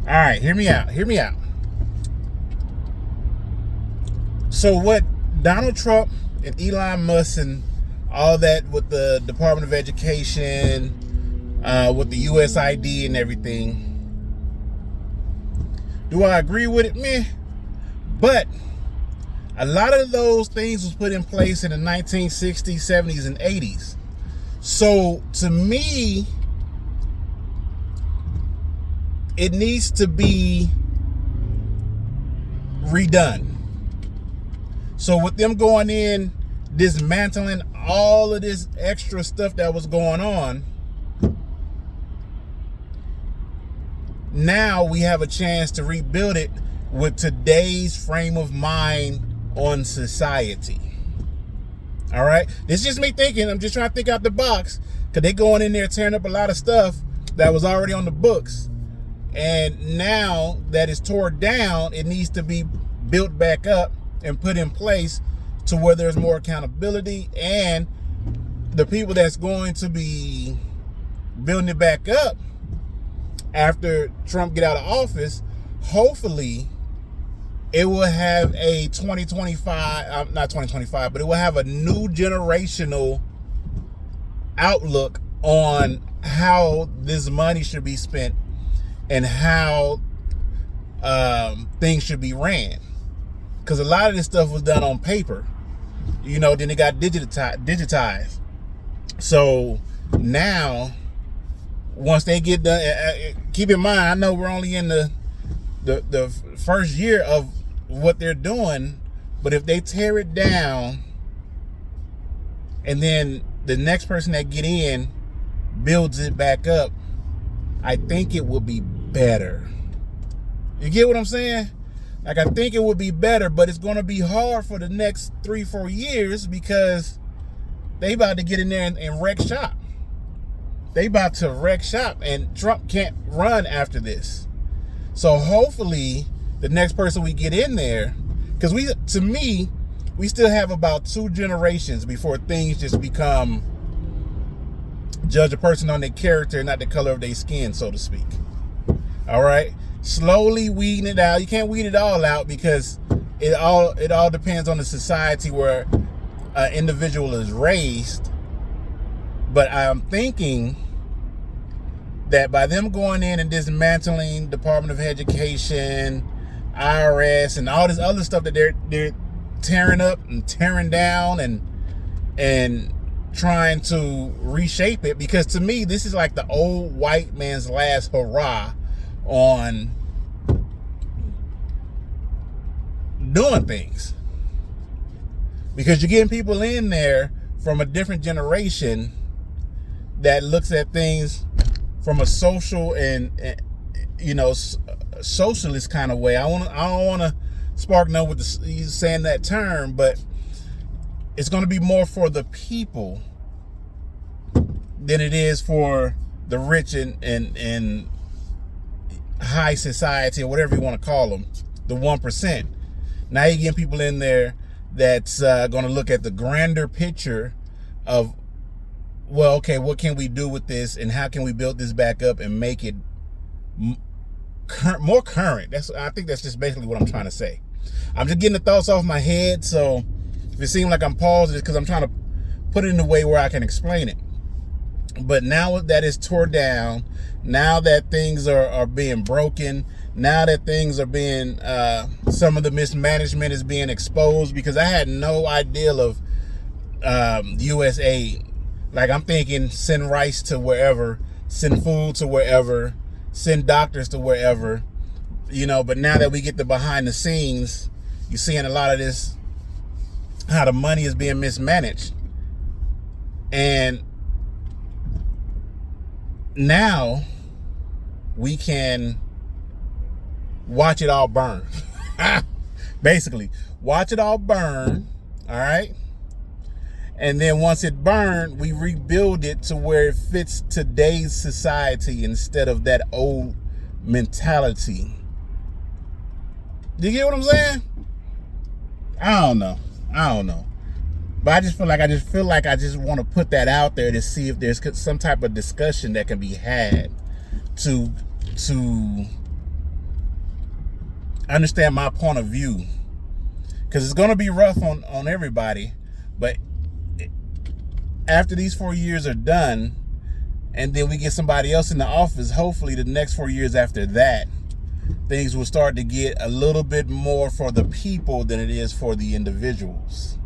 All right, hear me out. Hear me out. So what Donald Trump and Elon Musk and all that with the Department of Education, with the USID and everything, do I agree with it? Meh. But a lot of those things was put in place in the 1960s, 70s, and 80s. So to me, it needs to be redone. So with them going in, dismantling all of this extra stuff that was going on, now we have a chance to rebuild it with today's frame of mind on society. All right, this is just me thinking. I'm just trying to think out the box, because they going in there tearing up a lot of stuff that was already on the books, and now that it's torn down, it needs to be built back up and put in place to where there's more accountability, and the people that's going to be building it back up after Trump get out of office, hopefully it will have a 2025, not 2025, but it will have a new generational outlook on how this money should be spent and how things should be ran. Because a lot of this stuff was done on paper, then it got digitized. So now, once they get done, keep in mind, I know we're only in the first year of what they're doing, but if they tear it down and then the next person that get in builds it back up, I think it will be better. You get what I'm saying? Like, I think it would be better, but it's going to be hard for the next 3-4 years because they about to get in there and wreck shop. They about to wreck shop, and Trump can't run after this. So hopefully the next person we get in there, because to me, we still have about 2 generations before things just become judge a person on their character, not the color of their skin, so to speak. All right, slowly weeding it out. You can't weed it all out because it all depends on the society where an individual is raised. But I'm thinking that by them going in and dismantling Department of Education, IRS, and all this other stuff that they're tearing up and tearing down and trying to reshape it, because to me this is like the old white man's last hurrah on doing things, because you're getting people in there from a different generation that looks at things from a social and socialist kind of way. I don't want to spark no with saying that term, but it's going to be more for the people than it is for the rich and high society, or whatever you want to call them, the 1%. Now you're getting people in there that's going to look at the grander picture of, well, okay, what can we do with this, and how can we build this back up and make it more current? I think that's just basically what I'm trying to say. I'm just getting the thoughts off my head, so if it seems like I'm pausing, it's because I'm trying to put it in a way where I can explain it. But now that it's torn down, now that things are being broken, now that things are being, some of the mismanagement is being exposed, because I had no idea of USAid. Like, I'm thinking send rice to wherever, send food to wherever, send doctors to wherever, but now that we get the behind the scenes, you're seeing a lot of this, how the money is being mismanaged. And now we can watch it all burn. Basically, watch it all burn, all right? And then once it burned, we rebuild it to where it fits today's society instead of that old mentality. Do you get what I'm saying? I don't know. But I just feel like I just want to put that out there to see if there's some type of discussion that can be had to understand my point of view, because it's going to be rough on everybody. But after these 4 years are done, and then we get somebody else in the office, hopefully the next 4 years after that, things will start to get a little bit more for the people than it is for the individuals.